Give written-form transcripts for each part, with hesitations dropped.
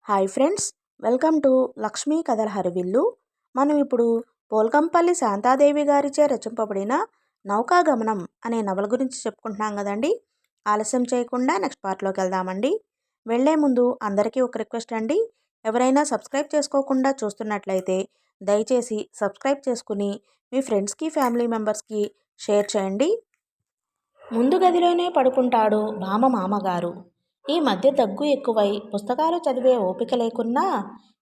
Hi friends, welcome to Lakshmi కథల హరివిల్లు. మనం ఇప్పుడు పోల్కంపల్లి శాంతాదేవి గారిచే రచింపబడిన నౌకాగమనం అనే నవల గురించి చెప్పుకుంటున్నాం కదండి. ఆలస్యం చేయకుండా నెక్స్ట్ పార్ట్లోకి వెళ్దామండి. వెళ్లే ముందు అందరికీ ఒక రిక్వెస్ట్ అండి. ఎవరైనా సబ్స్క్రైబ్ చేసుకోకుండా చూస్తున్నట్లయితే దయచేసి సబ్స్క్రైబ్ చేసుకుని మీ ఫ్రెండ్స్కి ఫ్యామిలీ మెంబర్స్కి షేర్ చేయండి. ముందు గదిలోనే పడుకుంటాడు మామగారు. ఈ మధ్య దగ్గు ఎక్కువై పుస్తకాలు చదివే ఓపిక లేకున్నా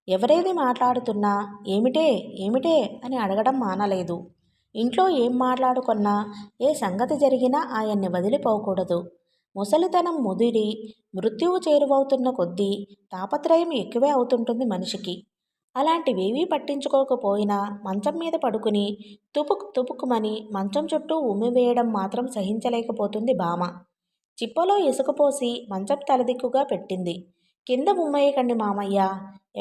ఎవరేది మాట్లాడుతున్నా ఏమిటే ఏమిటే అని అడగడం మానలేదు. ఇంట్లో ఏం మాట్లాడుకున్నా ఏ సంగతి జరిగినా ఆయన్ని వదిలిపోకూడదు. ముసలితనం ముదిరి మృత్యువు చేరువవుతున్న కొద్దీ తాపత్రయం ఎక్కువే అవుతుంటుంది మనిషికి. అలాంటివేవీ పట్టించుకోకపోయినా మంచం మీద పడుకుని తుపుకుమని మంచం చుట్టూ ఉమ్మివేయడం మాత్రం సహించలేకపోతుంది బామ. చిప్పలో ఇసుక పోసి మంచం తలదిక్కుగా పెట్టింది. కింద ఉమ్మేయకండి మామయ్య,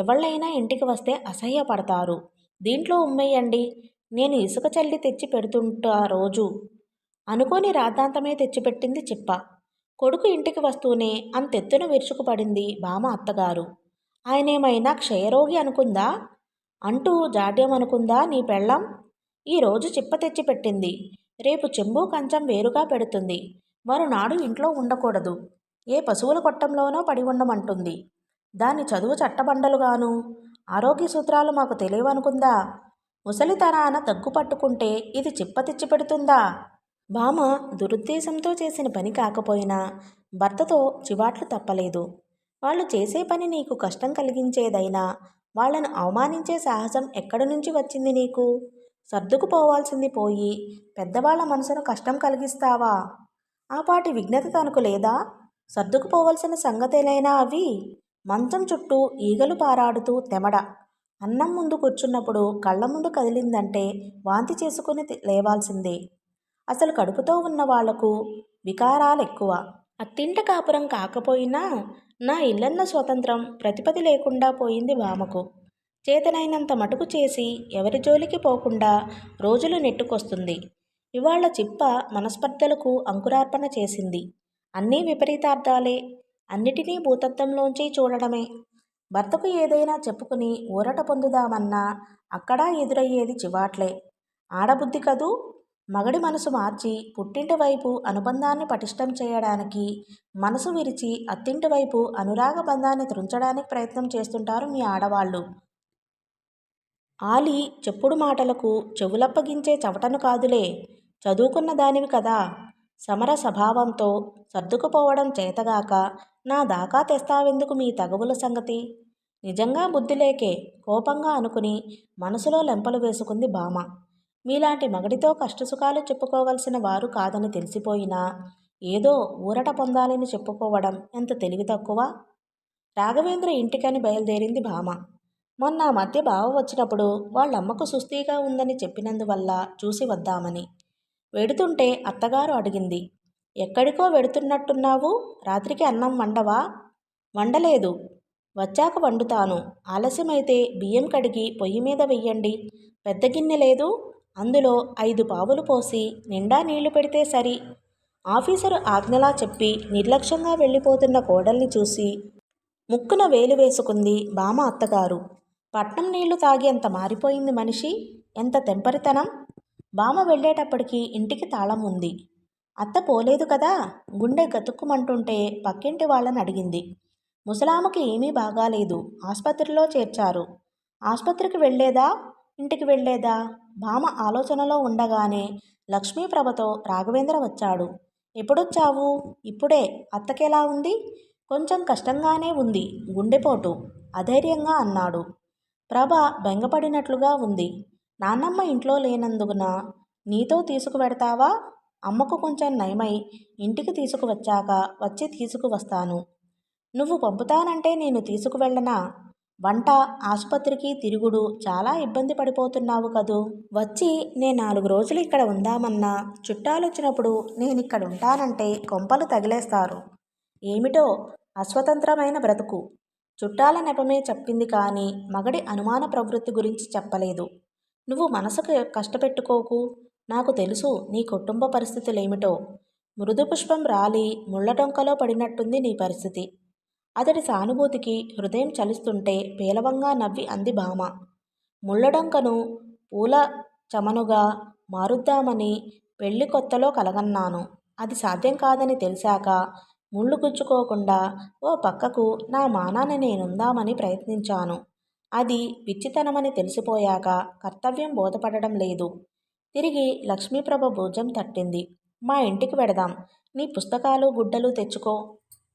ఎవళ్ళైనా ఇంటికి వస్తే అసహ్యపడతారు. దీంట్లో ఉమ్మేయండి, నేను ఇసుక చల్లి తెచ్చి పెడుతుంటా రోజు అనుకోని రాద్ధాంతమే తెచ్చిపెట్టింది చిప్ప. కొడుకు ఇంటికి వస్తూనే అంతెత్తున విరుచుకుపడింది బామ అత్తగారు. ఆయనేమైనా క్షయరోగి అనుకుందా అంటూ జాడ్యం అనుకుందా నీ పెళ్ళం? ఈరోజు చిప్ప తెచ్చి పెట్టింది, రేపు చెంబు కంచం వేరుగా పెడుతుంది, మరునాడు ఇంట్లో ఉండకూడదు, ఏ పశువుల కొట్టంలోనో పడి ఉండమంటుంది. దాని చదువు చట్టబండలుగాను, ఆరోగ్య సూత్రాలు మాకు తెలియవనుకుందా? ముసలితనాన దగ్గు పట్టుకుంటే ఇది చిప్ప తెచ్చి పెడుతుందా? బామ దురుద్దేశంతో చేసిన పని కాకపోయినా భర్తతో చివాట్లు తప్పలేదు. వాళ్ళు చేసే పని నీకు కష్టం కలిగించేదైనా వాళ్లను అవమానించే సాహసం ఎక్కడి నుంచి వచ్చింది నీకు? సర్దుకుపోవాల్సింది పోయి పెద్దవాళ్ల మనసును కష్టం కలిగిస్తావా? ఆ పాటి విఘ్నత తనకు లేదా? సర్దుకుపోవలసిన సంగతేలైనా అవి? మంచం చుట్టూ ఈగలు పారాడుతూ తెమడ. అన్నం ముందు కూర్చున్నప్పుడు కళ్ళ ముందు కదిలిందంటే వాంతి చేసుకుని లేవాల్సిందే. అసలు కడుపుతో ఉన్న వాళ్లకు వికారాలెక్కువ. అత్తింట కాపురం కాకపోయినా నా ఇల్లన్న స్వతంత్రం ప్రతిపది లేకుండా పోయింది బామకు. చేతనైనంత మటుకు చేసి ఎవరి జోలికి పోకుండా రోజులు నెట్టుకొస్తుంది. ఇవాళ చిప్ప మనస్పర్ధలకు అంకురార్పణ చేసింది. అన్నీ విపరీతార్థాలే, అన్నిటినీ భూతత్వంలోంచి చూడడమే. భర్తకు ఏదైనా చెప్పుకుని ఊరట పొందుదామన్నా అక్కడా ఎదురయ్యేది చివాట్లే. ఆడబుద్ధి కదూ. మగడి మనసు మార్చి పుట్టింటి వైపు అనుబంధాన్ని పటిష్టం చేయడానికి మనసు విరిచి అత్తింటి వైపు అనురాగ బంధాన్ని త్రుంచడానికి ప్రయత్నం చేస్తుంటారు మీ ఆడవాళ్ళు. ఆలి చెప్పుడు మాటలకు చెవులప్పగించే చవటను కాదులే. చదువుకున్న దానివి కదా. సమర స్వభావంతో సర్దుకుపోవడం చేతగాక నా దాకా తెస్తావెందుకు మీ తగవుల సంగతి? నిజంగా బుద్ధిలేకే కోపంగా అనుకుని మనసులో లెంపలు వేసుకుంది బామ. మీలాంటి మగడితో కష్టసుఖాలు చెప్పుకోవలసిన వారు కాదని తెలిసిపోయినా ఏదో ఊరట పొందాలని చెప్పుకోవడం ఎంత తెలివి తక్కువ. రాఘవేంద్ర ఇంటికని బయలుదేరింది భామ. మొన్న మధ్య బావ వచ్చినప్పుడు వాళ్ళమ్మకు సుస్థిగా ఉందని చెప్పినందువల్ల చూసి వద్దామని. వెడుతుంటే అత్తగారు అడిగింది, ఎక్కడికో వెడుతున్నట్టున్నావు, రాత్రికి అన్నం వండవా? వండలేదు, వచ్చాక వండుతాను. ఆలస్యమైతే బియ్యం కడిగి పొయ్యి మీద వెయ్యండి. పెద్ద గిన్నె లేదు, అందులో 5 పావులు పోసి నిండా నీళ్లు పెడితే సరి. ఆఫీసరు ఆజ్ఞలా చెప్పి నిర్లక్ష్యంగా వెళ్ళిపోతున్న కోడల్ని చూసి ముక్కున వేలు వేసుకుంది బామ అత్తగారు. పట్నం నీళ్లు తాగి ఎంత మారిపోయింది మనిషి, ఎంత తెంపరితనం. బామ వెళ్ళేటప్పటికి ఇంటికి తాళం ఉంది. అత్త పోలేదు కదా. గుండె గతుక్కుమంటుంటే పక్కింటి వాళ్ళని అడిగింది. ముసలామకి ఏమీ బాగాలేదు, ఆసుపత్రిలో చేర్చారు. ఆసుపత్రికి వెళ్ళేదా, ఇంటికి వెళ్ళేదా? భామ ఆలోచనలో ఉండగానే లక్ష్మీప్రభతో రాఘవేంద్ర వచ్చాడు. ఎప్పుడొచ్చావు? ఇప్పుడే. అత్తకెలా ఉంది? కొంచెం కష్టంగానే ఉంది, గుండెపోటు అధైర్యంగా అన్నాడు. ప్రభ బెంగపడినట్లుగా ఉంది. నాన్నమ్మ ఇంట్లో లేనందున నీతో తీసుకువెడతావా? అమ్మకు కొంచెం నయమై ఇంటికి తీసుకువచ్చాక వచ్చి తీసుకువస్తాను. నువ్వు పంపుతానంటే నేను తీసుకువెళ్ళనా? వంట, ఆసుపత్రికి తిరుగుడు చాలా ఇబ్బంది పడిపోతున్నావు కదూ. వచ్చి నే 4 రోజులు ఇక్కడ ఉందామన్నా చుట్టాలొచ్చినప్పుడు నేనిక్కడ ఉంటానంటే కొంపలు తగిలేస్తారు. ఏమిటో అస్వతంత్రమైన బ్రతుకు. చుట్టాల నెపమే చెప్పింది కానీ మగడి అనుమాన ప్రవృత్తి గురించి చెప్పలేదు. నువ్వు మనసుకు కష్టపెట్టుకోకు. నాకు తెలుసు నీ కుటుంబ పరిస్థితులేమిటో. మృదుపుష్పం రాలి ముళ్ళడొంకలో పడినట్టుంది నీ పరిస్థితి. అతడి సానుభూతికి హృదయం చలిస్తుంటే పేలవంగా నవ్వి అంది భామ. ముళ్ళడంకను పూల చమనుగా మారుద్దామని పెళ్లి కొత్తలో కలగన్నాను. అది సాధ్యం కాదని తెలిసాక ముళ్ళు గుచ్చుకోకుండా ఓ పక్కకు నా మానాన నేనుందామని ప్రయత్నించాను. అది పిచ్చితనమని తెలిసిపోయాక కర్తవ్యం బోధపడడం లేదు. తిరిగి లక్ష్మీప్రభ భుజం తట్టింది. మా ఇంటికి వెడదాం. నీ పుస్తకాలు గుడ్డలు తెచ్చుకో.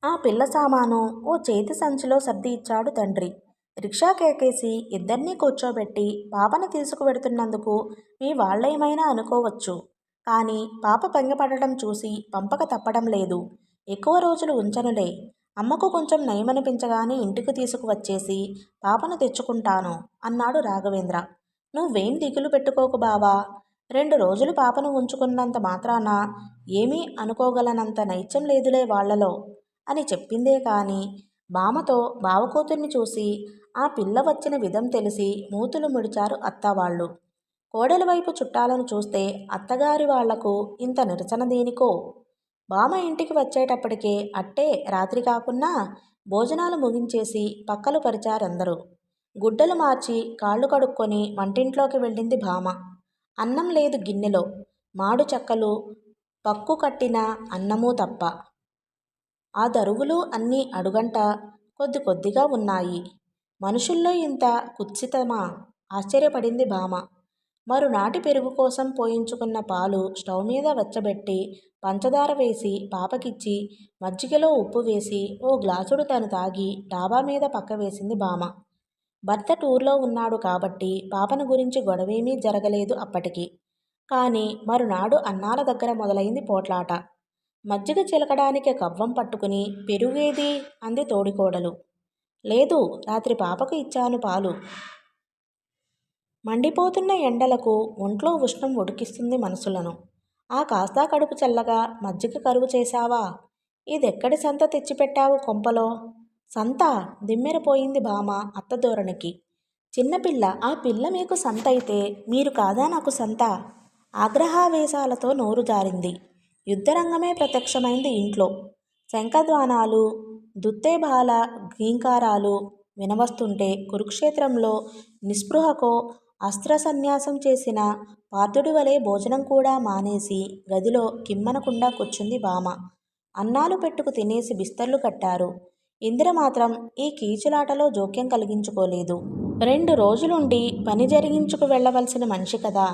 ఆ పిల్ల సామాను ఓ చేతి సంచిలో సర్ది ఇచ్చాడు తండ్రి. రిక్షా కేకేసి ఇద్దర్నీ కూర్చోబెట్టి పాపని తీసుకువెడుతున్నందుకు మీ వాళ్ళేమైనా అనుకోవచ్చు. కానీ పాప భంగపడటం చూసి పంపక తప్పడం లేదు. ఎక్కువ రోజులు ఉంచనులే. అమ్మకు కొంచెం నయమనిపించగానే ఇంటికి తీసుకువచ్చేసి పాపను తెచ్చుకుంటాను అన్నాడు రాఘవేంద్ర. నువ్వేం దిగులు పెట్టుకోకు బావా. 2 రోజులు పాపను ఉంచుకున్నంత మాత్రాన ఏమీ అనుకోగలనంత నైత్యం లేదులే వాళ్లలో అని చెప్పిందే కాని బామతో బావకూతుర్ని చూసి ఆ పిల్ల వచ్చిన విధం తెలిసి మూతులు ముడిచారు అత్తవాళ్ళు. కోడలి వైపు చుట్టాలను చూస్తే అత్తగారి వాళ్లకు ఇంత నిరసన దేనికో. బామ ఇంటికి వచ్చేటప్పటికే అట్టే రాత్రి కాకున్నా భోజనాలు ముగించేసి పక్కలు పరిచారందరూ. గుడ్డలు మార్చి కాళ్ళు కడుక్కొని వంటింట్లోకి వెళ్ళింది భామ. అన్నం లేదు గిన్నెలో. మాడు చెక్కలు పక్కు కట్టిన అన్నమూ తప్ప. ఆ దరువులు అన్నీ అడుగంట కొద్ది కొద్దిగా ఉన్నాయి. మనుషుల్లో ఇంత కుత్సితమా? ఆశ్చర్యపడింది భామ. మరునాటి పెరుగు కోసం పోయించుకున్న పాలు స్టవ్ మీద వెచ్చబెట్టి పంచదార వేసి పాపకిచ్చి మజ్జిగలో ఉప్పు వేసి ఓ గ్లాసుడు తను తాగి డాబా మీద పక్క వేసింది భామ. భర్త టూర్లో ఉన్నాడు కాబట్టి పాపను గురించి గొడవేమీ జరగలేదు అప్పటికి. కానీ మరునాడు అన్నాల దగ్గర మొదలైంది పోట్లాట. మజ్జిగ చిలకడానికి కవ్వం పట్టుకుని పెరుగేది అంది తోడికోడలు. లేదు, రాత్రి పాపకు ఇచ్చాను పాలు. మండిపోతున్న ఎండలకు ఒంట్లో ఉష్ణం ఉడికిస్తుంది మనసులను. ఆ కాస్తా కడుపు చల్లగా మజ్జిగ కరువు చేశావా? ఇదెక్కడి సంత తెచ్చిపెట్టావు కొంపలో? సంత దిమ్మెరపోయింది భామ అత్తధోరణికి. చిన్నపిల్ల, ఆ పిల్ల మీకు సంతైతే మీరు కాదా నాకు సంత? ఆగ్రహావేశాలతో నోరు జారింది. యుద్ధరంగమే ప్రత్యక్షమైంది ఇంట్లో. శంఖధ్వానాలు, దుత్తేబాల ఘీంకారాలు వినవస్తుంటే కురుక్షేత్రంలో నిస్పృహకో అస్త్రసన్యాసం చేసిన పార్థుడి వలె భోజనం కూడా మానేసి గదిలో కిమ్మనకుండా కూర్చుంది భామ. అన్నాలు పెట్టుకు తినేసి బిస్తర్లు కట్టారు. ఇందిర మాత్రం ఈ కీచులాటలో జోక్యం కలిగించుకోలేదు. 2 రోజులుండి పని జరిగించుకు వెళ్ళవలసిన మనిషి కదా,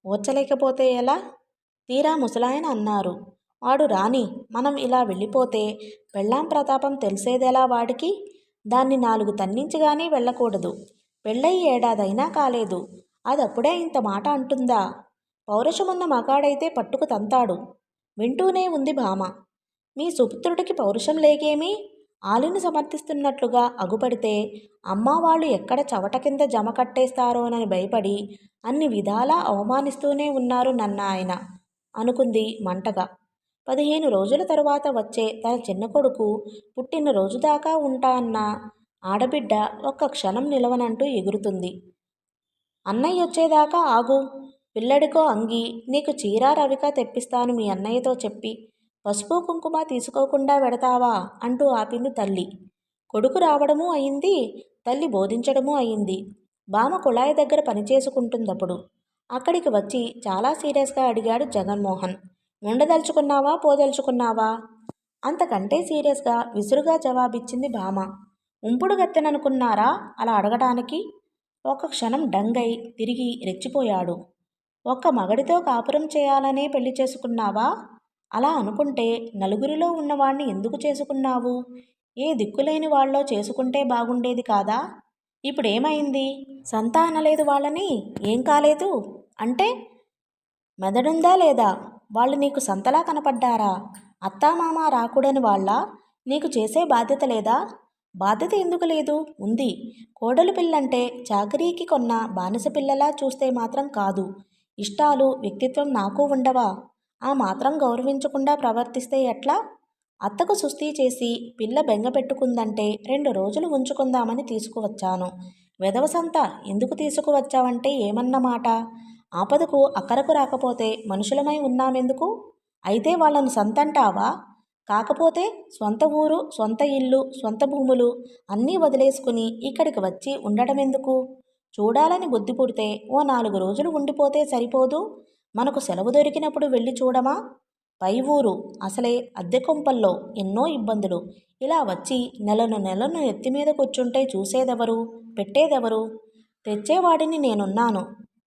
ఓర్చలేకపోతే ఎలా? తీరా ముసలాయన అన్నారు. వాడు రాని, మనం ఇలా వెళ్ళిపోతే పెళ్ళాం ప్రతాపం తెలిసేదెలా వాడికి? దాన్ని 4 తన్నించిగానీ వెళ్ళకూడదు. పెళ్ళయి 1 ఏడాదైనా కాలేదు. అదప్పుడే ఇంత మాట అంటుందా? పౌరుషమున్న మగాడైతే పట్టుకు తంతాడు. వింటూనే ఉంది భామ. మీ సుపుత్రుడికి పౌరుషం లేకేమీ? ఆలిని సమర్థిస్తున్నట్లుగా అగుపడితే అమ్మావాళ్ళు ఎక్కడ చవట కింద జమ కట్టేస్తారోనని భయపడి అన్ని విధాలా అవమానిస్తూనే ఉన్నారు నన్నాయన అనుకుంది మంటగా. 15 రోజుల తరువాత వచ్చే తన చిన్న కొడుకు పుట్టినరోజు దాకా ఉంటా అన్న ఆడబిడ్డ ఒక్క క్షణం నిలవనంటూ ఎగురుతుంది. అన్నయ్యొచ్చేదాకా ఆగు. పిల్లడికో అంగి, నీకు చీర రవిక తెప్పిస్తాను మీ అన్నయ్యతో చెప్పి. పసుపు కుంకుమ తీసుకోకుండా వెడతావా అంటూ ఆపింది తల్లి. కొడుకు రావడమూ అయింది, తల్లి బోధించడమూ అయింది. బామ కుళాయి దగ్గర పనిచేసుకుంటుందప్పుడు. అక్కడికి వచ్చి చాలా సీరియస్గా అడిగాడు జగన్మోహన్. ఉండదలుచుకున్నావా పోదలుచుకున్నావా? అంతకంటే సీరియస్గా విసురుగా జవాబిచ్చింది భామ. ఉంపుడు గత్తెననుకున్నారా అలా అడగటానికి? ఒక క్షణం డంగై తిరిగి రెచ్చిపోయాడు. ఒక్క మగడితో కాపురం చేయాలనే పెళ్లి చేసుకున్నావా? అలా అనుకుంటే నలుగురిలో ఉన్నవాణ్ణి ఎందుకు చేసుకున్నావు? ఏ దిక్కులేని వాళ్ళో చేసుకుంటే బాగుండేది కాదా? ఇప్పుడేమైంది? సంత అనలేదు వాళ్ళని? ఏం కాలేదు అంటే? మెదడుందా లేదా? వాళ్ళు నీకు సంతలా కనపడ్డారా? అత్తామామ రాకూడని వాళ్ళ? నీకు చేసే బాధ్యత లేదా? బాధ్యత ఎందుకు లేదు? ఉంది. కోడలు పిల్లంటే చాకరీకి కొన్న బానిస పిల్లలా చూస్తే మాత్రం కాదు. ఇష్టాలు, వ్యక్తిత్వం నాకు ఉండవా? ఆ మాత్రం గౌరవించకుండా ప్రవర్తిస్తే ఎట్లా? అత్తకు సుస్థి చేసి పిల్ల బెంగ పెట్టుకుందంటే 2 రోజులు ఉంచుకుందామని తీసుకువచ్చాను. వెధవ సంత ఎందుకు తీసుకువచ్చావంటే ఏమన్నమాట? ఆపదకు అక్కరకు రాకపోతే మనుషులమై ఉన్నామెందుకు? అయితే వాళ్ళను సంతంటావా? కాకపోతే సొంత ఊరు, సొంత ఇల్లు, సొంత భూములు అన్నీ వదిలేసుకుని ఇక్కడికి వచ్చి ఉండడం ఎందుకు? చూడాలని బుద్ధి పుడితే ఓ 4 రోజులు ఉండిపోతే సరిపోదు? మనకు సెలవు దొరికినప్పుడు వెళ్ళి చూడమా? పై ఊరు, అసలే అద్దె కొంపల్లో ఎన్నో ఇబ్బందులు. ఇలా వచ్చి నెలను నెలను ఎత్తిమీద కూర్చుంటే చూసేదెవరు? పెట్టేదెవరు? తెచ్చేవాడిని నేనున్నాను.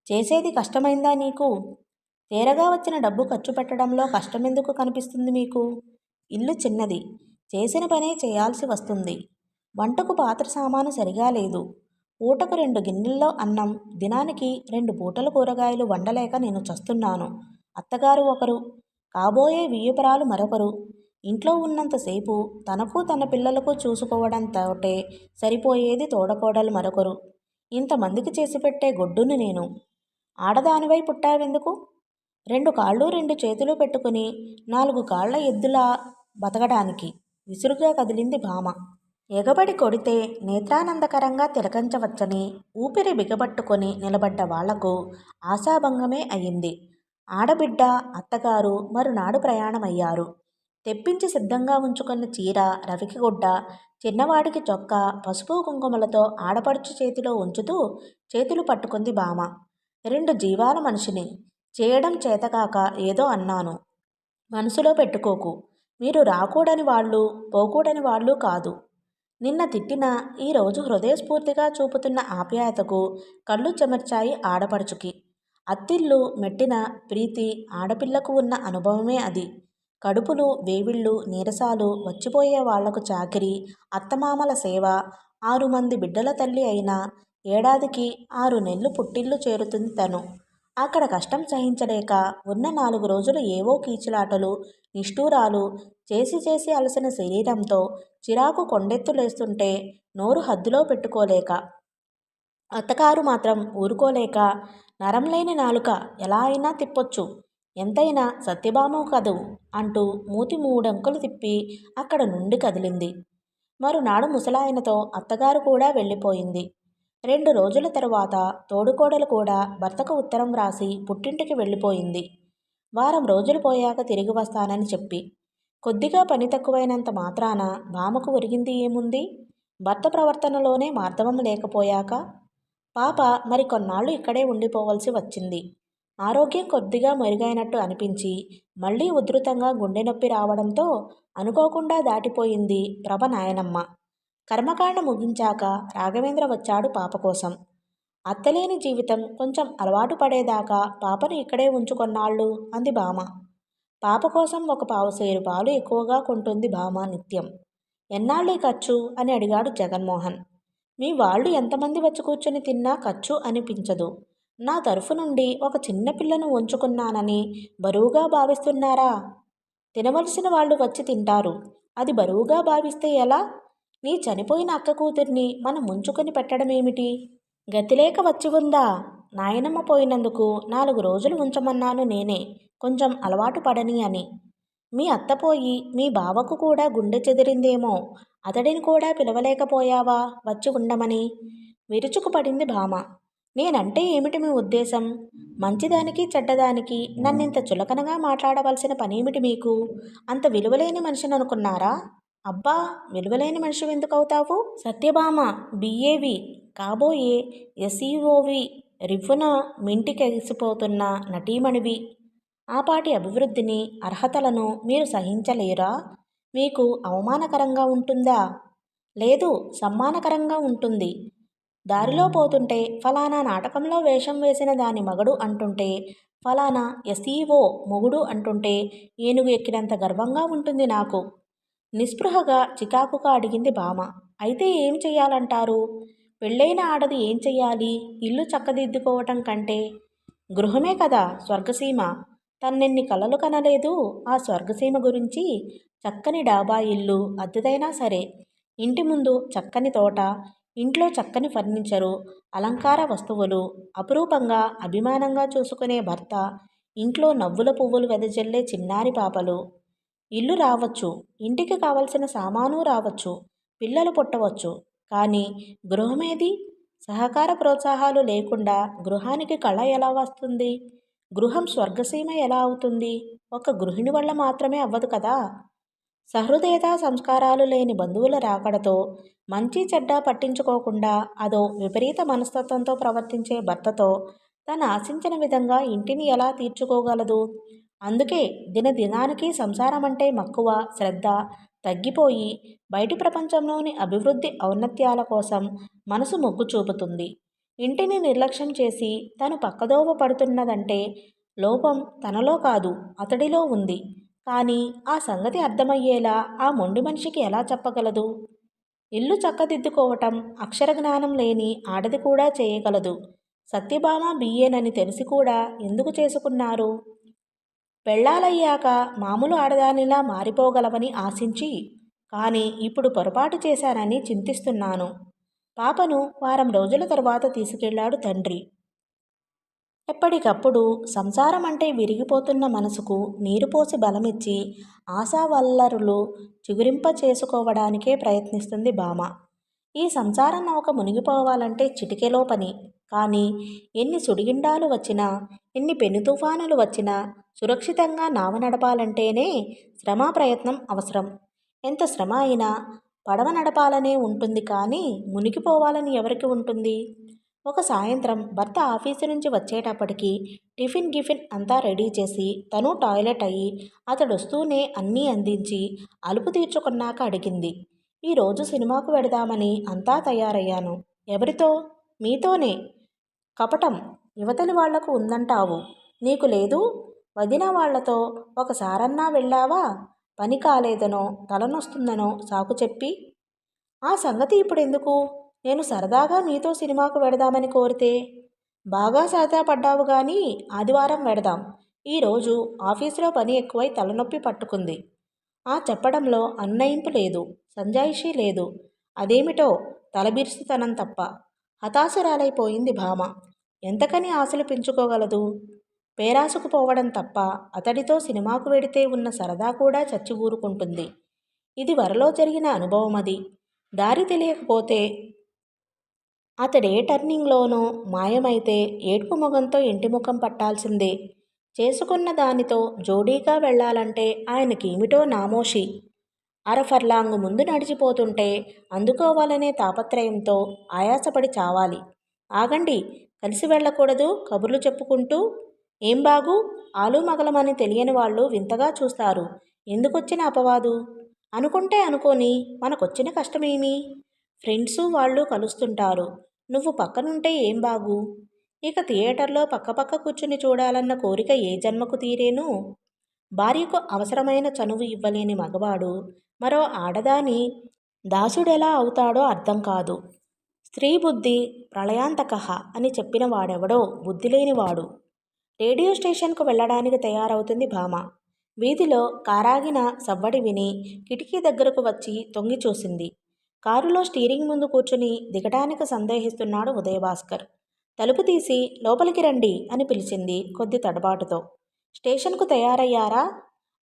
చేసేది కష్టమైందా నీకు? తేరగా వచ్చిన డబ్బు ఖర్చు పెట్టడంలో కష్టమెందుకు కనిపిస్తుంది మీకు? ఇల్లు చిన్నది, చేసిన పనే చేయాల్సి వస్తుంది. వంటకు పాత్ర సామాను సరిగా లేదు. పూటకు 2 గిన్నెల్లో అన్నం, దినానికి 2 పూటల కూరగాయలు వండలేక నేను చస్తున్నాను. అత్తగారు ఒకరు, కాబోయే వియ్యపురాలు మరొకరు. ఇంట్లో ఉన్నంతసేపు తనకు తన పిల్లలకు చూసుకోవడంతోటే సరిపోయేది తోడకోడలు మరొకరు. ఇంతమందికి చేసిపెట్టే గొడ్డును నేను. ఆడదానివై పుట్టావెందుకు? 2 కాళ్ళు 2 చేతులు పెట్టుకుని 4 కాళ్ల ఎద్దులా బతకడానికి విసురుగా కదిలింది భామ. ఎగబడి కొడితే నేత్రానందకరంగా తిలకించవచ్చని ఊపిరి బిగబట్టుకొని నిలబడ్డ వాళ్లకు ఆశాభంగమే అయింది. ఆడబిడ్డ, అత్తగారు మరునాడు ప్రయాణమయ్యారు. తెప్పించి సిద్ధంగా ఉంచుకున్న చీర, రవికి గుడ్డ, చిన్నవాడికి చొక్కా, పసుపు కుంకుమలతో ఆడపడుచు చేతిలో ఉంచుతూ చేతులు పట్టుకుంది భామ. 2 జీవాల మనిషిని, చేయడం చేతకాక ఏదో అన్నాను. మనసులో పెట్టుకోకు. మీరు రాకూడని వాళ్ళు, పోకూడని వాళ్ళు కాదు. నిన్న తిట్టిన ఈరోజు హృదయస్ఫూర్తిగా చూపుతున్న ఆప్యాయతకు కళ్ళు చెమర్చాయి ఆడపడుచుకి. అత్తిళ్ళు మెట్టిన ప్రీతి ఆడపిల్లకు ఉన్న అనుభవమే అది. కడుపులు, వేవిళ్ళు, నీరసాలు, వచ్చిపోయే వాళ్లకు చాకిరీ, అత్తమామల సేవ. 6 మంది బిడ్డల తల్లి అయినా ఏడాదికి 6 నెలలు పుట్టిల్లు చేరుతుంది తను. అక్కడ కష్టం సహించలేక ఉన్న 4 రోజులు ఏవో కీచులాటలు, నిష్ఠూరాలు చేసి చేసి అలసిన శరీరంతో చిరాకు కొండెత్తులేస్తుంటే నోరు హద్దులో పెట్టుకోలేక, అత్తగారు మాత్రం ఊరుకోలేక, నరంలేని నాలుక ఎలా అయినా తిప్పొచ్చు, ఎంతైనా సత్యభామవు కదూ అంటూ మూతి 3 అంకులు తిప్పి అక్కడ నుండి కదిలింది. మరునాడు ముసలాయనతో అత్తగారు కూడా వెళ్ళిపోయింది. 2 రోజుల తరువాత తోడుకోడలు కూడా భర్తకు ఉత్తరం వ్రాసి పుట్టింటికి వెళ్ళిపోయింది. వారం రోజులు పోయాక తిరిగి వస్తానని చెప్పి. కొద్దిగా పని తక్కువైనంత మాత్రాన భామకు ఒరిగింది ఏముంది? భర్త ప్రవర్తనలోనే మార్దవం లేకపోయాక. పాప మరి కొన్నాళ్ళు ఇక్కడే ఉండిపోవలసి వచ్చింది. ఆరోగ్యం కొద్దిగా మెరుగైనట్టు అనిపించి మళ్లీ ఉధృతంగా గుండె నొప్పి రావడంతో అనుకోకుండా దాటిపోయింది ప్రభ నాయనమ్మ. కర్మకాండ ముగించాక రాఘవేంద్ర వచ్చాడు పాప కోసం. అత్తలేని జీవితం కొంచెం అలవాటు పడేదాకా పాపను ఇక్కడే ఉంచుకొన్నాళ్ళు అంది భామ. పాప కోసం 1 పావుసేరు పాలు ఎక్కువగా కొంటుంది భామ నిత్యం. ఎన్నాళ్ళీ ఖర్చు అని అడిగాడు జగన్మోహన్. మీ వాళ్ళు ఎంతమంది వచ్చి కూర్చుని తిన్నా ఖర్చు అనిపించదు. నా తరఫు నుండి ఒక చిన్న పిల్లను ఉంచుకున్నానని బరువుగా భావిస్తున్నారా? తినవలసిన వాళ్ళు వచ్చి తింటారు. అది బరువుగా భావిస్తే ఎలా? నీ చనిపోయిన అక్క కూతుర్ని మనం ఉంచుకొని పెట్టడమేమిటి? గతిలేక వచ్చి ఉందా? నాయనమ్మ పోయినందుకు 4 రోజులు ఉంచమన్నాను నేనే, కొంచెం అలవాటు పడని అని. మీ అత్త పోయి మీ బావకు కూడా గుండె చెదిరిందేమో, అతడిని కూడా పిలవలేకపోయావా వచ్చి ఉండమని? విరుచుకు పడింది భామ. నేనంటే ఏమిటి మీ ఉద్దేశం? మంచిదానికి చెడ్డదానికి నన్నింత చులకనగా మాట్లాడవలసిన పనేమిటి మీకు? అంత విలువలేని మనిషిని అనుకున్నారా? అబ్బా, విలువలేని మనిషి ఎందుకవుతావు? సత్యభామ బిఏవి, కాబోయే ఎస్ఈఓవి, రివ్వున మింటికెగిసిపోతున్న నటీమణివి. ఆపాటి అభివృద్ధిని, అర్హతలను మీరు సహించలేరా? మీకు అవమానకరంగా ఉంటుందా? లేదు, సమ్మానకరంగా ఉంటుంది. దారిలో పోతుంటే ఫలానా నాటకంలో వేషం వేసిన దాని మగడు అంటుంటే, ఫలానా ఎస్ఈఓ మొగుడు అంటుంటే ఏనుగు ఎక్కినంత గర్వంగా ఉంటుంది నాకు. నిస్పృహగా చికాకుగా అడిగింది భామ. అయితే ఏం చెయ్యాలంటారు? పెళ్ళైన ఆడది ఏం చెయ్యాలి? ఇల్లు చక్కదిద్దుకోవటం కంటే? గృహమే కదా స్వర్గసీమ. తన్నెన్ని కలలు కనలేదు ఆ స్వర్గసీమ గురించి. చక్కని డాబా ఇల్లు అద్దెదైనా సరే, ఇంటి ముందు చక్కని తోట, ఇంట్లో చక్కని ఫర్నిచరు, అలంకార వస్తువులు, అపురూపంగా అభిమానంగా చూసుకునే భర్త, ఇంట్లో నవ్వుల పువ్వులు వెదజల్లే చిన్నారి పాపలు. ఇల్లు రావచ్చు, ఇంటికి కావలసిన సామాను రావచ్చు, పిల్లలు పుట్టవచ్చు. కానీ గృహమేది? సహకార ప్రోత్సాహాలు లేకుండా గృహానికి కళ ఎలా వస్తుంది? గృహం స్వర్గసీమ ఎలా అవుతుంది? ఒక గృహిణి వల్ల మాత్రమే అవ్వదు కదా. సహృదయతా సంస్కారాలు లేని బంధువుల రాకడతో మంచి చెడ్డ పట్టించుకోకుండా అదో విపరీత మనస్తత్వంతో ప్రవర్తించే భర్తతో తను ఆశించిన విధంగా ఇంటిని ఎలా తీర్చుకోగలదు? అందుకే దినదినానికి సంసారం అంటే మక్కువ, శ్రద్ధ తగ్గిపోయి బయటి ప్రపంచంలోని అభివృద్ధి ఔన్నత్యాల కోసం మనసు మొగ్గు చూపుతుంది. ఇంటిని నిర్లక్ష్యం చేసి తను పక్కదోవ పడుతున్నదంటే లోపం తనలో కాదు అతడిలో ఉంది. కానీ ఆ సంగతి అర్థమయ్యేలా ఆ మొండి మనిషికి ఎలా చెప్పగలదు? ఇల్లు చక్కదిద్దుకోవటం అక్షర జ్ఞానం లేని ఆడది కూడా చేయగలదు. సత్యభామ బియ్యేనని తెలిసి కూడా ఎందుకు చేసుకున్నారు? పెళ్ళాలయ్యాక మామూలు ఆడదానిలా మారిపోగలవని ఆశించి, కానీ ఇప్పుడు పొరపాటు చేశానని చింతిస్తున్నాను. పాపను వారం రోజుల తరువాత తీసుకెళ్లాడు తండ్రి. ఎప్పటికప్పుడు సంసారం అంటే విరిగిపోతున్న మనసుకు నీరు పోసి బలమిచ్చి ఆశావల్లరులు చిగురింప చేసుకోవడానికే ప్రయత్నిస్తుంది భామ. ఈ సంసార నౌక మునిగిపోవాలంటే చిటికెలో పని. కానీ ఎన్ని సుడిగుండాలు వచ్చినా, ఎన్ని పెను తుఫానులు వచ్చినా సురక్షితంగా నావ నడపాలంటేనే శ్రమ ప్రయత్నం అవసరం. ఎంత శ్రమ అయినా పడవ నడపాలనే ఉంటుంది, కానీ మునిగిపోవాలని ఎవరికి ఉంటుంది? ఒక సాయంత్రం భర్త ఆఫీసు నుంచి వచ్చేటప్పటికి టిఫిన్ గిఫిన్ అంతా రెడీ చేసి తను టాయిలెట్ అయ్యి అతడొస్తూనే అన్నీ అందించి అలుపు తీర్చుకున్నాక అడిగింది. ఈరోజు సినిమాకు వెడదామని అంతా తయారయ్యాను. ఎవరితో? మీతోనే. కపటం యువతలి వాళ్లకు ఉందంటావు, నీకు లేదు? వదిన వాళ్లతో ఒకసారన్నా వెళ్ళావా? పని కాలేదనో తలనొస్తుందనో సాకు చెప్పి. ఆ సంగతి ఇప్పుడెందుకు? నేను సరదాగా మీతో సినిమాకు వెడదామని కోరితే. బాగా సరదా పడ్డావు గాని ఆదివారం వెడదాం. ఈరోజు ఆఫీసులో పని ఎక్కువై తలనొప్పి పట్టుకుంది. ఆ చెప్పడంలో అన్నయింపు లేదు, సంజాయిషీ లేదు. అదేమిటో తలబిరుసుతనం తప్ప. హతాశురాలైపోయింది భామ. ఎంతకని ఆశలు పెంచుకోగలదు? పేరాసుకుపోవడం తప్ప అతడితో సినిమాకు వెడితే ఉన్న సరదా కూడా చచ్చి ఊరుకుంటుంది. ఇది వరలో జరిగిన అనుభవమది. దారి తెలియకపోతే అతడే టర్నింగ్లోనూ మాయమైతే ఏడ్పు మొగంతో ఇంటి ముఖం పట్టాల్సిందే. చేసుకున్న దానితో జోడీగా వెళ్లాలంటే ఆయనకేమిటో నామోషి. అరఫర్లాంగు ముందు నడిచిపోతుంటే అందుకోవాలనే తాపత్రయంతో ఆయాసపడి చావాలి. ఆగండి, కలిసి వెళ్ళకూడదు కబుర్లు చెప్పుకుంటూ? ఏం బాగు? ఆలు మగలమని తెలియని వాళ్ళు వింతగా చూస్తారు. ఎందుకొచ్చిన అపవాదు? అనుకుంటే అనుకోని, మనకొచ్చిన కష్టమేమి? ఫ్రెండ్సు వాళ్ళు కలుస్తుంటారు. నువ్వు పక్కనుంటే ఏం బాగు? ఇక థియేటర్లో పక్కపక్క కూర్చుని చూడాలన్న కోరిక ఏ జన్మకు తీరేను? భార్యకు అవసరమైన చనువు ఇవ్వలేని మగవాడు మరో ఆడదాని దాసుడెలా అవుతాడో అర్థం కాదు. స్త్రీ బుద్ధి ప్రళయాంతకః అని చెప్పిన వాడెవడో బుద్ధిలేనివాడు. రేడియో స్టేషన్కు వెళ్ళడానికి తయారవుతుంది భామ. వీధిలో కారాగిన సవ్వడి విని కిటికీ దగ్గరకు వచ్చి తొంగి చూసింది. కారులో స్టీరింగ్ ముందు కూర్చుని దిగడానికి సందేహిస్తున్నాడు ఉదయభాస్కర్. తలుపు తీసి లోపలికి రండి అని పిలిచింది కొద్ది తడబాటుతో. స్టేషన్కు తయారయ్యారా?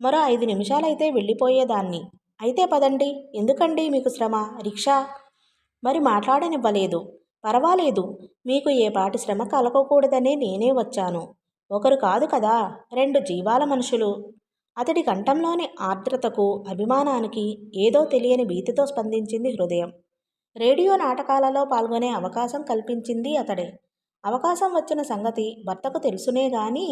మరో 5 నిమిషాలైతే వెళ్ళిపోయేదాన్ని. అయితే పదండి. ఎందుకండి మీకు శ్రమ? రిక్షా? మరి మాట్లాడనివ్వలేదు. పర్వాలేదు, మీకు ఏ పాటి శ్రమ కలగకూడదనే నేనే వచ్చాను. ఒకరు కాదు కదా, 2 జీవాల మనుషులు. అతడి కంఠంలోని ఆర్ద్రతకు అభిమానానికి ఏదో తెలియని భీతితో స్పందించింది హృదయం. రేడియో నాటకాలలో పాల్గొనే అవకాశం కల్పించింది అతడే. అవకాశం వచ్చిన సంగతి భర్తకు తెలుసునే గాని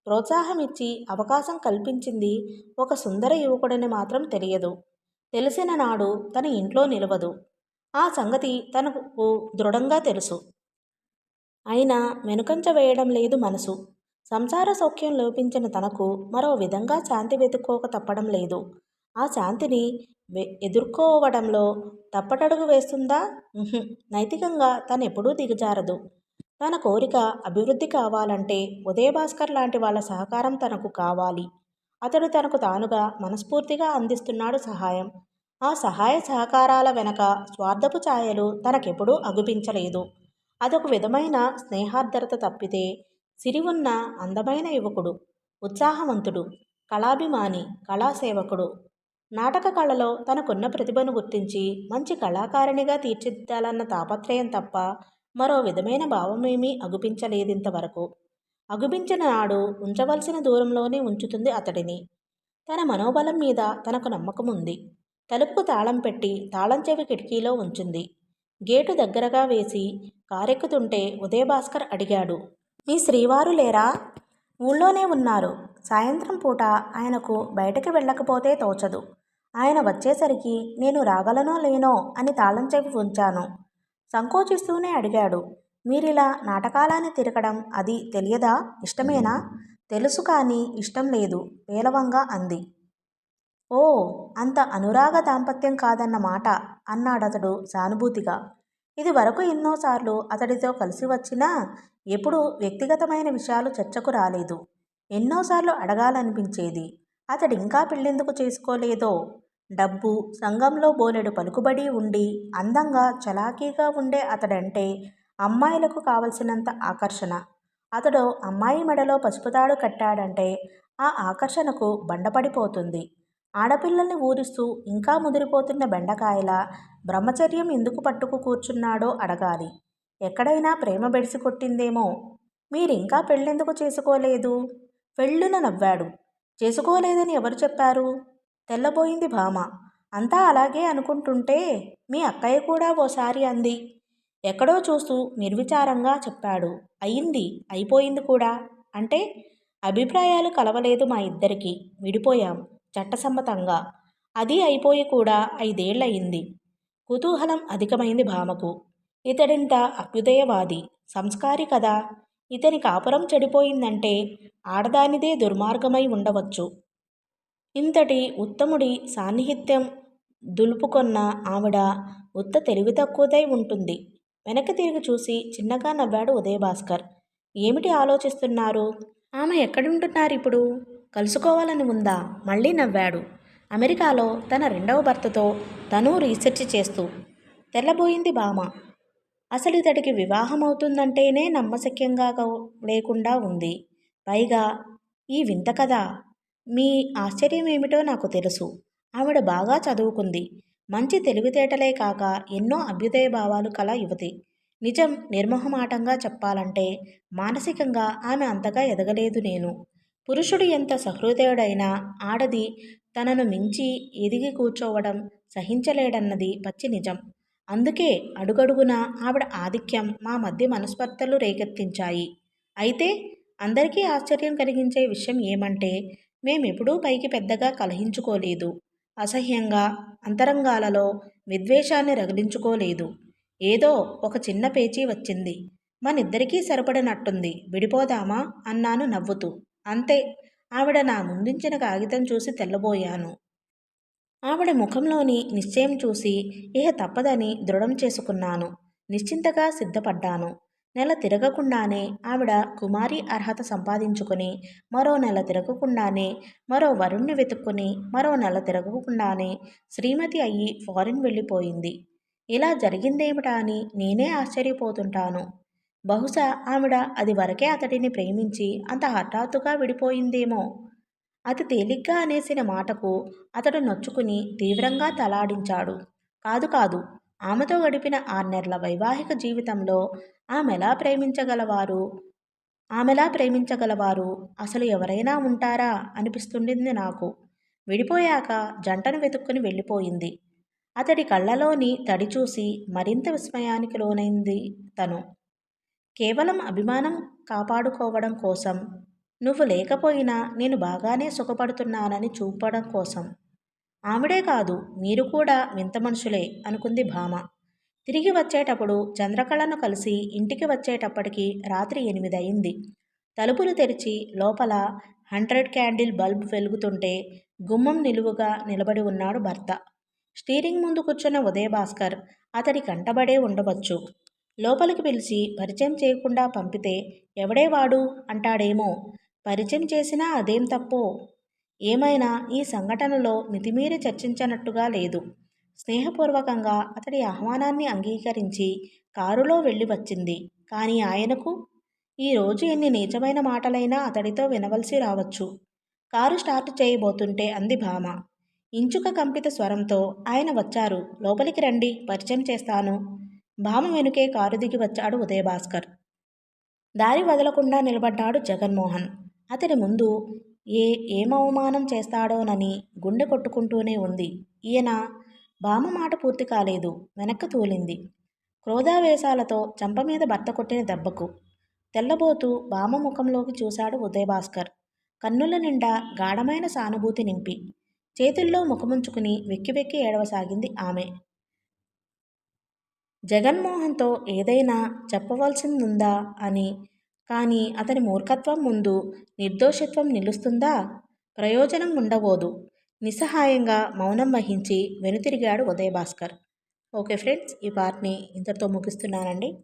ప్రోత్సాహమిచ్చి అవకాశం కల్పించింది ఒక సుందర యువకుడని మాత్రం తెలియదు. తెలిసిన నాడు తన ఇంట్లో నిలవదు. ఆ సంగతి తనకు దృఢంగా తెలుసు. అయినా వెనుకంచ వేయడం లేదు మనసు. సంసార సౌఖ్యం లోపించిన తనకు మరో విధంగా శాంతి వెతుక్కోక తప్పడం లేదు. ఆ శాంతిని ఎదుర్కోవడంలో తప్పటడుగు వేస్తుందా? నైతికంగా తనెప్పుడూ దిగజారదు. తన కోరిక అభివృద్ధి కావాలంటే ఉదయభాస్కర్ లాంటి వాళ్ళ సహకారం తనకు కావాలి. అతడు తనకు తానుగా మనస్ఫూర్తిగా అందిస్తున్నాడు సహాయం. ఆ సహాయ సహకారాల వెనక స్వార్థపు ఛాయలు తనకెప్పుడూ అగుపించలేదు. అదొక విధమైన స్నేహార్ద్రత తప్పితే సిరి ఉన్న అందమైన యువకుడు, ఉత్సాహవంతుడు, కళాభిమాని, కళాసేవకుడు. నాటక కళలో తనకున్న ప్రతిభను గుర్తించి మంచి కళాకారిణిగా తీర్చిదిద్దాలన్న తాపత్రయం తప్ప మరో విధమైన భావమేమీ అగుపించలేదింతవరకు. అగుపించిన నాడు ఉంచవలసిన దూరంలోనే ఉంచుతుంది అతడిని. తన మనోబలం మీద తనకు నమ్మకం ఉంది. తలుపుకు తాళం పెట్టి తాళం చెవి కిటికీలో ఉంచింది. గేటు దగ్గరగా వేసి కారెక్కుతుంటే ఉదయభాస్కర్ అడిగాడు, మీ శ్రీవారు లేరా? ఊళ్ళోనే ఉన్నారు. సాయంత్రం పూట ఆయనకు బయటకు వెళ్ళకపోతే తోచదు. ఆయన వచ్చేసరికి నేను రాగలనో లేనో అని తాళం చెవి ఉంచాను. సంకోచిస్తూనే అడిగాడు, మీరిలా నాటకాలని తిరగడం అది తెలియదా? ఇష్టమేనా? తెలుసు కానీ ఇష్టం లేదు పేలవంగా అంది. ఓ, అంత అనురాగ దాంపత్యం కాదన్న మాట అన్నాడతడు సానుభూతిగా. ఇది వరకు ఎన్నోసార్లు అతడితో కలిసి వచ్చినా ఎప్పుడూ వ్యక్తిగతమైన విషయాలు చర్చకు రాలేదు. ఎన్నోసార్లు అడగాలనిపించేది, అతడింకా పెళ్ళెందుకు చేసుకోలేదో. డబ్బు, సంఘంలో బోలెడు పలుకుబడి ఉండి అందంగా చలాకీగా ఉండే అతడంటే అమ్మాయిలకు కావలసినంత ఆకర్షణ. అతడు అమ్మాయి మెడలో పసుపుతాడు కట్టాడంటే ఆ ఆకర్షణకు బండపడిపోతుంది. ఆడపిల్లల్ని ఊరిస్తూ ఇంకా ముదిరిపోతున్న బెండకాయల బ్రహ్మచర్యం ఎందుకు పట్టుకు కూర్చున్నాడో అడగాలి. ఎక్కడైనా ప్రేమ బెడిసి కొట్టిందేమో. మీరింకా పెళ్ళెందుకు చేసుకోలేదు? పెళ్ళున నవ్వాడు. చేసుకోలేదని ఎవరు చెప్పారు? తెల్లబోయింది భామ. అంతా అలాగే అనుకుంటుంటే మీ అక్కయ్య కూడా ఓసారి అంది. ఎక్కడో చూస్తూ నిర్విచారంగా చెప్పాడు. అయింది, అయిపోయింది కూడా. అంటే అభిప్రాయాలు కలవలేదు మా ఇద్దరికి. విడిపోయాం చట్టసమ్మతంగా. అది అయిపోయి కూడా 5 ఏళ్ళయింది. కుతూహలం అధికమైంది భామకు. ఇతడింత అభ్యుదయవాది, సంస్కారి కదా. ఇతని కాపురం చెడిపోయిందంటే ఆడదానిదే దుర్మార్గమై ఉండవచ్చు. ఇంతటి ఉత్తముడి సాన్నిహిత్యం దులుపుకొన్న ఆవిడ ఉత్త తెలివి తక్కువదై ఉంటుంది. వెనక్కి తిరిగి చూసి చిన్నగా నవ్వాడు ఉదయభాస్కర్. ఏమిటి ఆలోచిస్తున్నారు? ఆమె ఎక్కడుంటున్నారిప్పుడు? కలుసుకోవాలని ఉందా? మళ్ళీ నవ్వాడు. అమెరికాలో తన 2వ భర్తతో తనూ రీసెర్చ్ చేస్తూ. తెల్లబోయింది భామ. అసలు ఇతడికి వివాహమవుతుందంటేనే నమ్మశక్యంగా లేకుండా ఉంది. పైగా ఈ వింత కథ. మీ ఆశ్చర్యమేమిటో నాకు తెలుసు. ఆవిడ బాగా చదువుకుంది. మంచి తెలివితేటలే కాక ఎన్నో అభ్యుదయ భావాలు కల యువతి. నిజం నిర్మొహమాటంగా చెప్పాలంటే మానసికంగా ఆమె అంతగా ఎదగలేదు. నేను పురుషుడు ఎంత సహృదయుడైనా ఆడది తనను మించి ఎదిగి కూర్చోవడం సహించలేడన్నది పచ్చి నిజం. అందుకే అడుగడుగునా ఆవిడ ఆధిక్యం మా మధ్య మనస్పర్ధలు రేకెత్తించాయి. అయితే అందరికీ ఆశ్చర్యం కలిగించే విషయం ఏమంటే మేమెప్పుడూ పైకి పెద్దగా కలహించుకోలేదు. అసహ్యంగా అంతరంగాలలో విద్వేషాన్ని రగిలించుకోలేదు. ఏదో ఒక చిన్న పేచీ వచ్చింది. మనిద్దరికీ సరిపడినట్టుంది, విడిపోదామా అన్నాను నవ్వుతూ. అంతే. ఆవిడ నా ముందుంచిన కాగితం చూసి తెల్లబోయాను. ఆవిడ ముఖంలోని నిశ్చయం చూసి ఇహ తప్పదని దృఢం చేసుకున్నాను. నిశ్చింతగా సిద్ధపడ్డాను. నెల తిరగకుండానే ఆవిడ కుమారి అర్హత సంపాదించుకుని, మరో నెల తిరగకుండానే మరో వరుణ్ణి వెతుక్కుని, మరో నెల తిరగకుండానే శ్రీమతి అయ్యి ఫారిన్ వెళ్ళిపోయింది. ఇలా జరిగిందేమిటా అని నేనే ఆశ్చర్యపోతుంటాను. బహుశా ఆవిడ అది వరకే అతడిని ప్రేమించి అంత హఠాత్తుగా విడిపోయిందేమో. అతి తేలిగ్గా అనేసిన మాటకు అతడు నొచ్చుకుని తీవ్రంగా తలాడించాడు. కాదు కాదు, ఆమెతో గడిపిన 6 నెలల వైవాహిక జీవితంలో ఆమెలా ప్రేమించగలవారు అసలు ఎవరైనా ఉంటారా అనిపిస్తుండింది నాకు. విడిపోయాక జంటను వెతుక్కుని వెళ్ళిపోయింది. అతడి కళ్ళలోని తడి చూసి మరింత విస్మయానికి లోనైంది తను. కేవలం అభిమానం కాపాడుకోవడం కోసం, నువ్వు లేకపోయినా నేను బాగానే సుఖపడుతున్నానని చూపడం కోసం. ఆవిడే కాదు, మీరు కూడా వింత మనుషులే అనుకుంది భామ. తిరిగి వచ్చేటప్పుడు చంద్రకళను కలిసి ఇంటికి వచ్చేటప్పటికి రాత్రి 8 అయింది. తలుపులు తెరిచి లోపల 100 క్యాండిల్ బల్బ్ వెలుగుతుంటే గుమ్మం నిలువుగా నిలబడి ఉన్నాడు భర్త. స్టీరింగ్ ముందు కూర్చున్న ఉదయభాస్కర్ అతడి కంటబడే ఉండవచ్చు. లోపలికి పిలిచి పరిచయం చేయకుండా పంపితే ఎవడే వాడు అంటాడేమో. పరిచయం చేసినా అదేం తప్పో. ఏమైనా ఈ సంఘటనలో మితిమీరి చర్చించనట్టుగా లేదు. స్నేహపూర్వకంగా అతడి ఆహ్వానాన్ని అంగీకరించి కారులో వెళ్ళి వచ్చింది. కానీ ఆయనకు ఈరోజు ఎన్ని నీచమైన మాటలైనా అతడితో వినవలసి రావచ్చు. కారు స్టార్ట్ చేయబోతుంటే అంది భామ ఇంచుక కంపిత స్వరంతో. ఆయన వచ్చారు, లోపలికి రండి, పరిచయం చేస్తాను. భామ వెనుకే కారు దిగి వచ్చాడు ఉదయభాస్కర్. దారి వదలకుండా నిలబడ్డాడు జగన్మోహన్. అతడి ముందు ఏం అవమానం చేస్తాడోనని గుండె కొట్టుకుంటూనే ఉంది. ఈయన బామ్మ మాట పూర్తి కాలేదు. వెనక్కి తూలింది. క్రోధావేశాలతో చెంపమీద భర్త కొట్టిన దెబ్బకు. తెల్లబోతూ బామ్మ ముఖంలోకి చూశాడు ఉదయభాస్కర్. కన్నుల నిండా గాఢమైన సానుభూతి నింపి. చేతుల్లో ముఖముంచుకుని వెక్కి వెక్కి ఏడవసాగింది ఆమె. జగన్మోహన్తో ఏదైనా చెప్పవలసిందుందా అని. కానీ అతని మూర్ఖత్వం ముందు నిర్దోషిత్వం నిలుస్తుందా? ప్రయోజనం ఉండబోదు. నిస్సహాయంగా మౌనం వహించి వెనుతిరిగాడు ఉదయభాస్కర్. ఓకే ఫ్రెండ్స్, ఈ పార్ట్ని ఇంతటితో ముగిస్తున్నానండి.